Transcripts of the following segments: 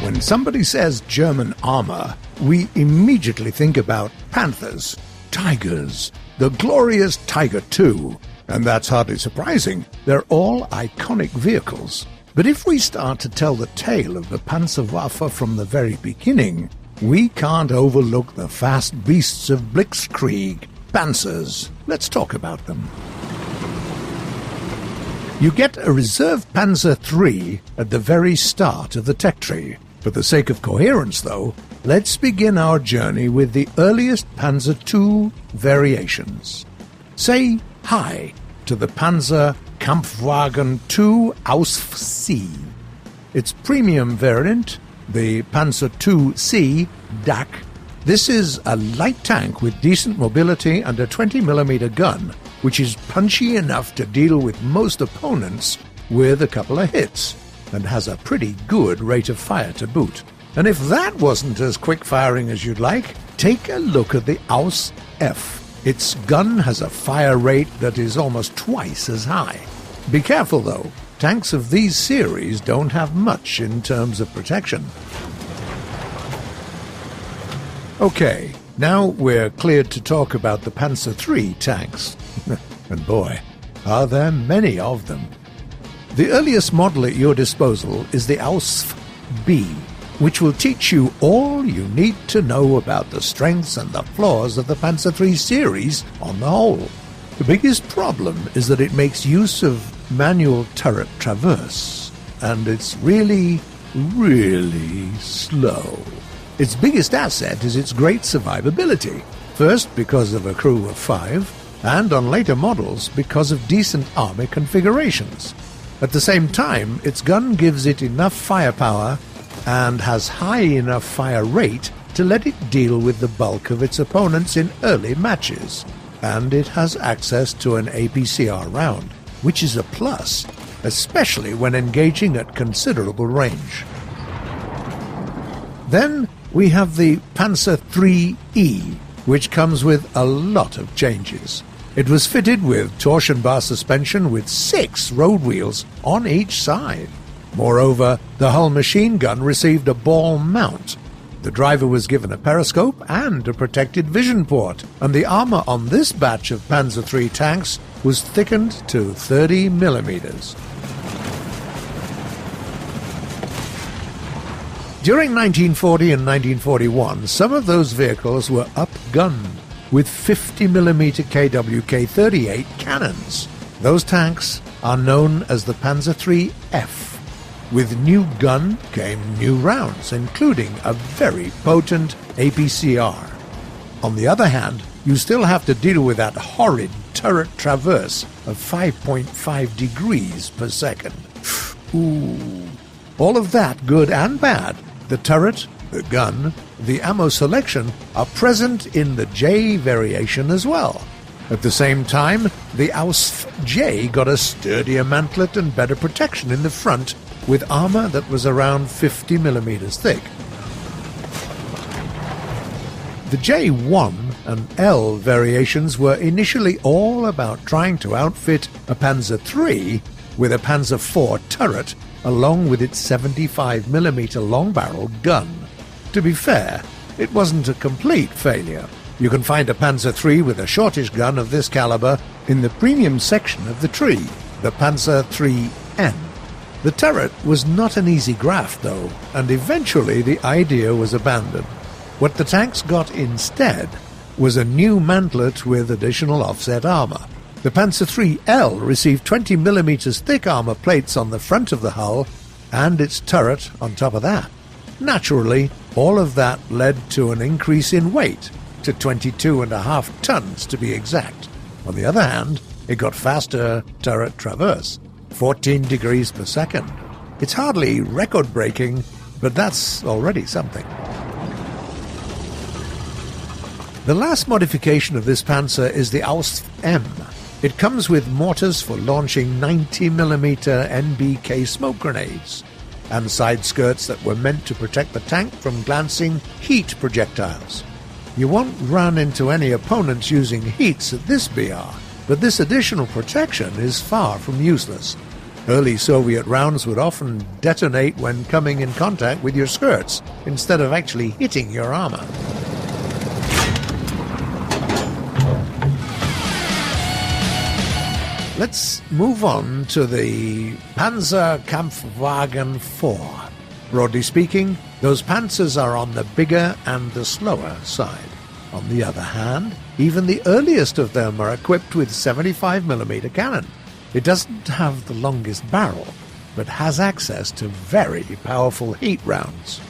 When somebody says German armor, we immediately think about panthers, tigers, the glorious Tiger II. And that's hardly surprising. They're all iconic vehicles. But if we start to tell the tale of the Panzerwaffe from the very beginning, we can't overlook the fast beasts of Blitzkrieg, Panzers. Let's talk about them. You get a reserve Panzer III at the very start of the tech tree. For the sake of coherence, though, let's begin our journey with the earliest Panzer II variations. Say hi to the Panzer Kampfwagen II Ausf C. Its premium variant, the Panzer II C DAC. This is a light tank with decent mobility and a 20mm gun, which is punchy enough to deal with most opponents with a couple of hits, and has a pretty good rate of fire to boot. And if that wasn't as quick-firing as you'd like, take a look at the Aus F. Its gun has a fire rate that is almost twice as high. Be careful, though. Tanks of these series don't have much in terms of protection. Okay, now we're cleared to talk about the Panzer III tanks. And boy, are there many of them. The earliest model at your disposal is the Ausf B, which will teach you all you need to know about the strengths and the flaws of the Panzer III series on the whole. The biggest problem is that it makes use of manual turret traverse, and it's really, really slow. Its biggest asset is its great survivability, first because of a crew of 5, and on later models because of decent army configurations. At the same time, its gun gives it enough firepower and has high enough fire rate to let it deal with the bulk of its opponents in early matches, and it has access to an APCR round, which is a plus, especially when engaging at considerable range. Then we have the Panzer IIIe, which comes with a lot of changes. It was fitted with torsion bar suspension with 6 road wheels on each side. Moreover, the hull machine gun received a ball mount. The driver was given a periscope and a protected vision port, and the armor on this batch of Panzer III tanks was thickened to 30mm. During 1940 and 1941, some of those vehicles were up-gunned with 50mm KWK-38 cannons. Those tanks are known as the Panzer III F. With new gun came new rounds, including a very potent APCR. On the other hand, you still have to deal with that horrid turret traverse of 5.5 degrees per second. Ooh. All of that, good and bad. The turret, the gun, the ammo selection are present in the J variation as well. At the same time, the Ausf J got a sturdier mantlet and better protection in the front, with armor that was around 50mm thick. The J1 and L variations were initially all about trying to outfit a Panzer III with a Panzer IV turret along with its 75mm long-barreled gun. To be fair, it wasn't a complete failure. You can find a Panzer III with a shortish gun of this caliber in the premium section of the tree, the Panzer IIIN. The turret was not an easy graft, though, and eventually the idea was abandoned. What the tanks got instead was a new mantlet with additional offset armor. The Panzer IIIL received 20mm thick armor plates on the front of the hull, and its turret on top of that. Naturally, all of that led to an increase in weight, to 22.5 tons to be exact. On the other hand, it got faster turret traverse, 14 degrees per second. It's hardly record-breaking, but that's already something. The last modification of this Panzer is the Ausf M. It comes with mortars for launching 90mm NBK smoke grenades, and side skirts that were meant to protect the tank from glancing heat projectiles. You won't run into any opponents using heats at this BR, but this additional protection is far from useless. Early Soviet rounds would often detonate when coming in contact with your skirts, instead of actually hitting your armor. Let's move on to the Panzerkampfwagen 4. Broadly speaking, those panzers are on the bigger and the slower side. On the other hand, even the earliest of them are equipped with 75mm cannon. It doesn't have the longest barrel, but has access to very powerful heat rounds.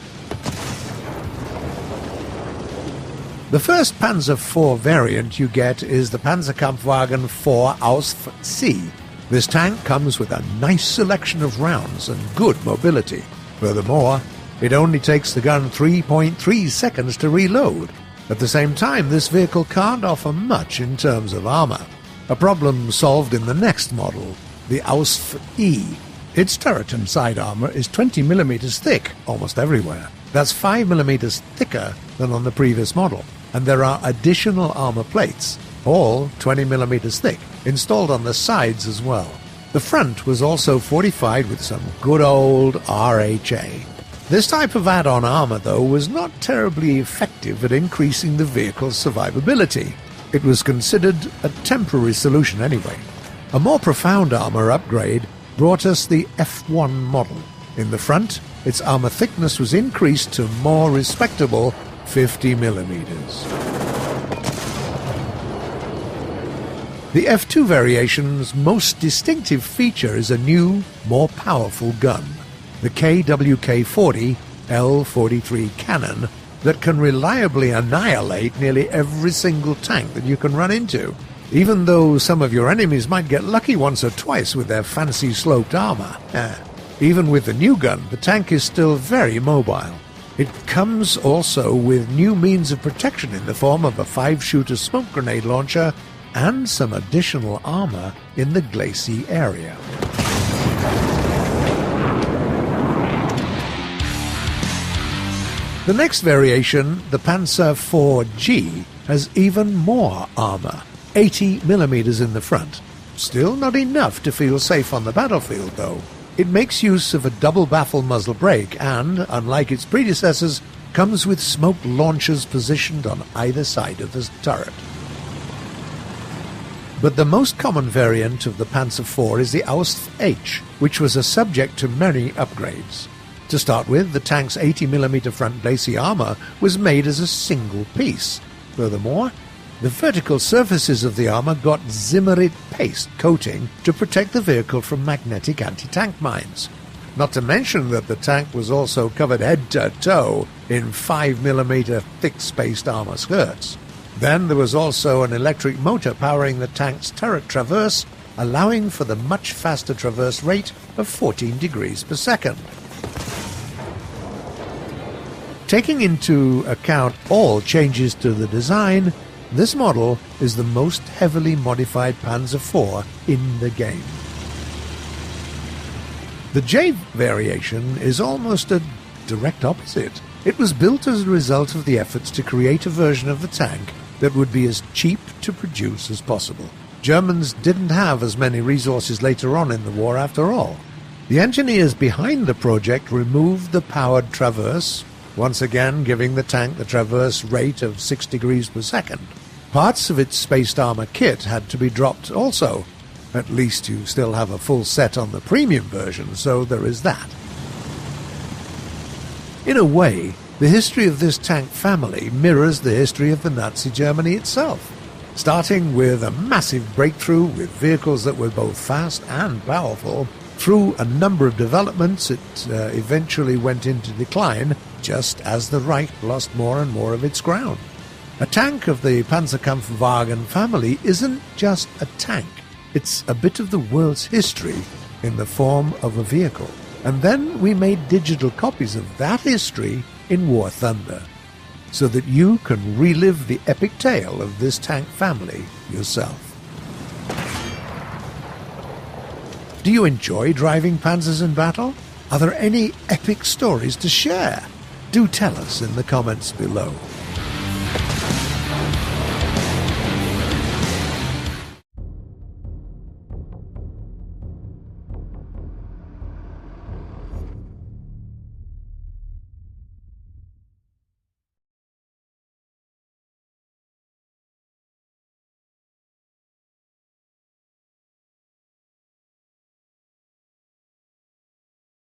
The first Panzer IV variant you get is the Panzerkampfwagen 4 Ausf C. This tank comes with a nice selection of rounds and good mobility. Furthermore, it only takes the gun 3.3 seconds to reload. At the same time, this vehicle can't offer much in terms of armor, a problem solved in the next model, the Ausf E. Its turret and side armor is 20mm thick almost everywhere. That's 5mm thicker than on the previous model. And there are additional armor plates, all 20mm thick, installed on the sides as well. The front was also fortified with some good old RHA. This type of add-on armor, though, was not terribly effective at increasing the vehicle's survivability. It was considered a temporary solution anyway. A more profound armor upgrade brought us the F1 model. In the front, its armor thickness was increased to more respectable 50mm. The F2 variation's most distinctive feature is a new, more powerful gun, the KWK-40 L43 cannon that can reliably annihilate nearly every single tank that you can run into, even though some of your enemies might get lucky once or twice with their fancy sloped armor. Even with the new gun, the tank is still very mobile. It comes also with new means of protection in the form of a 5-shooter smoke grenade launcher and some additional armor in the glacis area. The next variation, the Panzer IV-G, has even more armor, 80mm in the front. Still not enough to feel safe on the battlefield, though. It makes use of a double baffle muzzle brake and, unlike its predecessors, comes with smoke launchers positioned on either side of the turret. But the most common variant of the Panzer IV is the Ausf H, which was a subject to many upgrades. To start with, the tank's 80mm front glacis armor was made as a single piece. Furthermore, the vertical surfaces of the armor got Zimmerit paste coating to protect the vehicle from magnetic anti-tank mines. Not to mention that the tank was also covered head to toe in 5mm thick-spaced armor skirts. Then there was also an electric motor powering the tank's turret traverse, allowing for the much faster traverse rate of 14 degrees per second. Taking into account all changes to the design, this model is the most heavily modified Panzer IV in the game. The J variation is almost a direct opposite. It was built as a result of the efforts to create a version of the tank that would be as cheap to produce as possible. Germans didn't have as many resources later on in the war after all. The engineers behind the project removed the powered traverse, once again giving the tank the traverse rate of 6 degrees per second. Parts of its spaced armor kit had to be dropped also. At least you still have a full set on the premium version, so there is that. In a way, the history of this tank family mirrors the history of the Nazi Germany itself, starting with a massive breakthrough with vehicles that were both fast and powerful. Through a number of developments, it eventually went into decline, just as the Reich lost more and more of its ground. A tank of the Panzerkampfwagen family isn't just a tank. It's a bit of the world's history in the form of a vehicle. And then we made digital copies of that history in War Thunder, so that you can relive the epic tale of this tank family yourself. Do you enjoy driving panzers in battle? Are there any epic stories to share? Do tell us in the comments below.